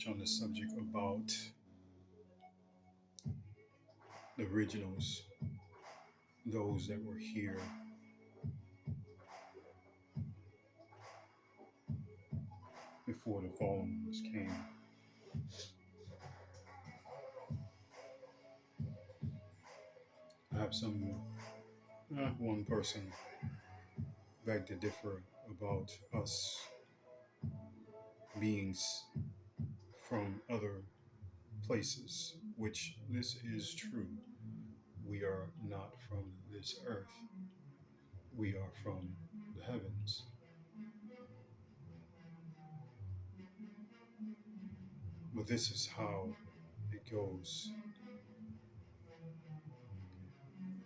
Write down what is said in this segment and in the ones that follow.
touch on the subject about the originals, those that were here before the fallen ones came. I have one person beg to differ about us beings from other places, which this is true. We are not from this earth, we are from the heavens. But this is how it goes.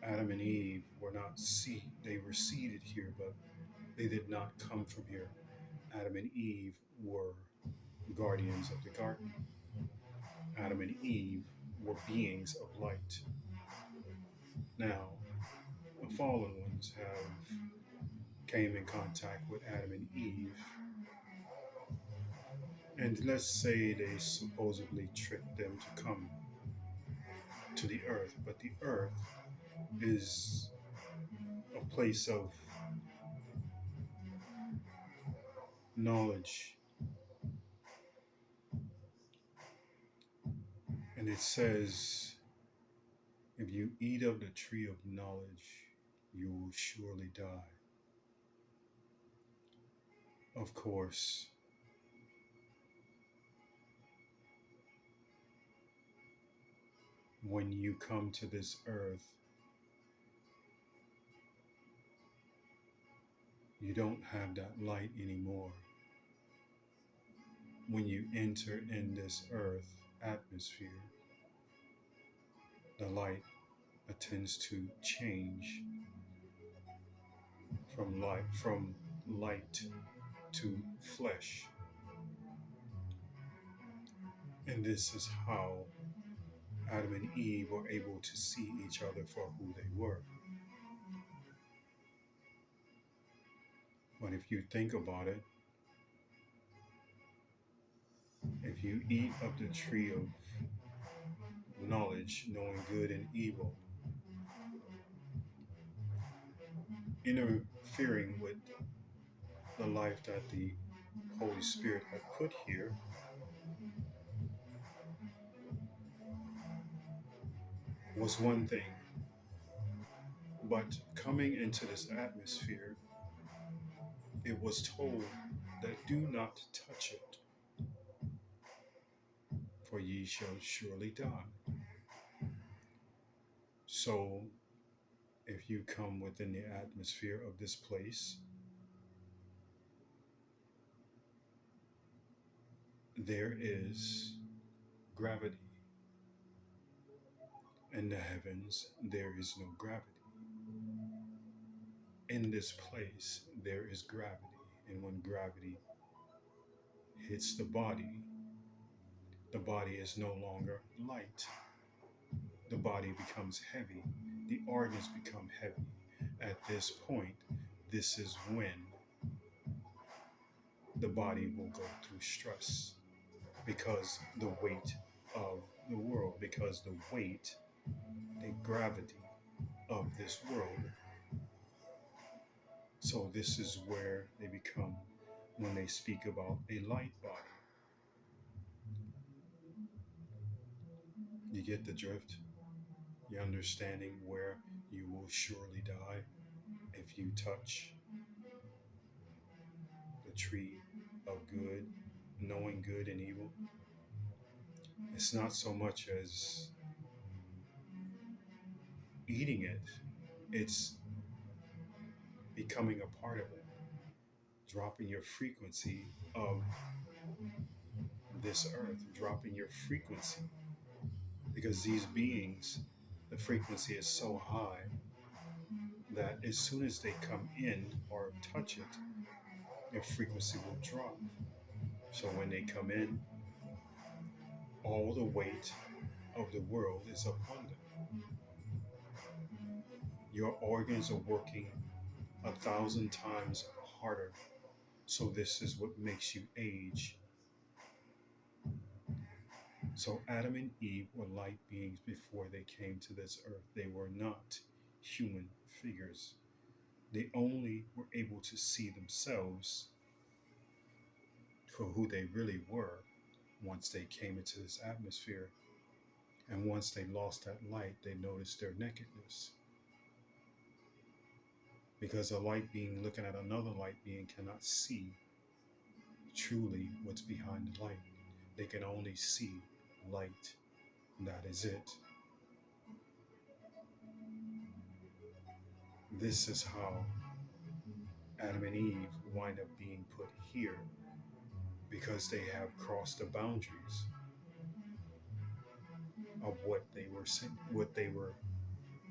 Adam and Eve were not they were seated here, but they did not come from here. Adam and Eve were guardians of the garden. Adam and Eve were beings of light. Now, the fallen ones have came in contact with Adam and Eve, and let's say they supposedly tricked them to come to the earth, but the earth is a place of knowledge. And it says, if you eat of the tree of knowledge, you will surely die. Of course, when you come to this earth, you don't have that light anymore. When you enter in this earth atmosphere, the light tends to change from light to flesh. And this is how Adam and Eve were able to see each other for who they were. But if you think about it, if you eat of the tree of knowledge, knowing good and evil, interfering with the life that the Holy Spirit had put here, was one thing. But coming into this atmosphere, it was told that do not touch it, for ye shall surely die. So, if you come within the atmosphere of this place, there is gravity. In the heavens, there is no gravity. In this place, there is gravity. And when gravity hits the body is no longer light. The body becomes heavy. The organs become heavy. At this point, this is when the body will go through stress because the weight of the world, because the weight, the gravity of this world. So this is where they become when they speak about a light body. You get the drift? You're understanding where you will surely die if you touch the tree of good, knowing good and evil. It's not so much as eating it, it's becoming a part of it, dropping your frequency of this earth, dropping your frequency. Because these beings, the frequency is so high that as soon as they come in or touch it, their frequency will drop. So when they come in, all the weight of the world is upon them. Your organs are working 1,000 times harder. So this is what makes you age. So Adam and Eve were light beings before they came to this earth. They were not human figures. They only were able to see themselves for who they really were once they came into this atmosphere. And once they lost that light, they noticed their nakedness. Because a light being looking at another light being cannot see truly what's behind the light. They can only see light. That is it. This is how Adam and Eve wind up being put here because they have crossed the boundaries of what they were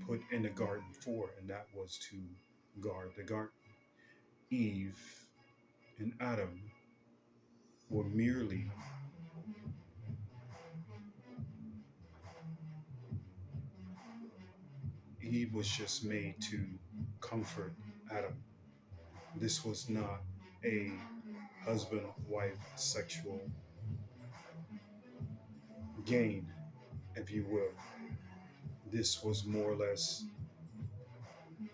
put in the garden for, and that was to guard the garden. Eve and Adam were merely Eve was just made to comfort Adam. This was not a husband wife sexual gain, if you will. This was more or less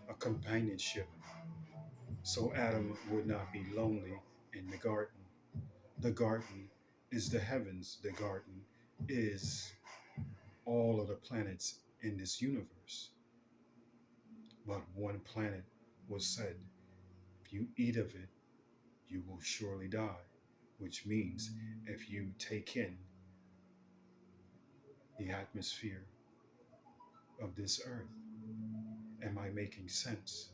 a companionship so Adam would not be lonely in the garden. The garden is the heavens, the garden is all of the planets in this universe. But one planet was said, if you eat of it, you will surely die, which means if you take in the atmosphere of this earth. Am I making sense?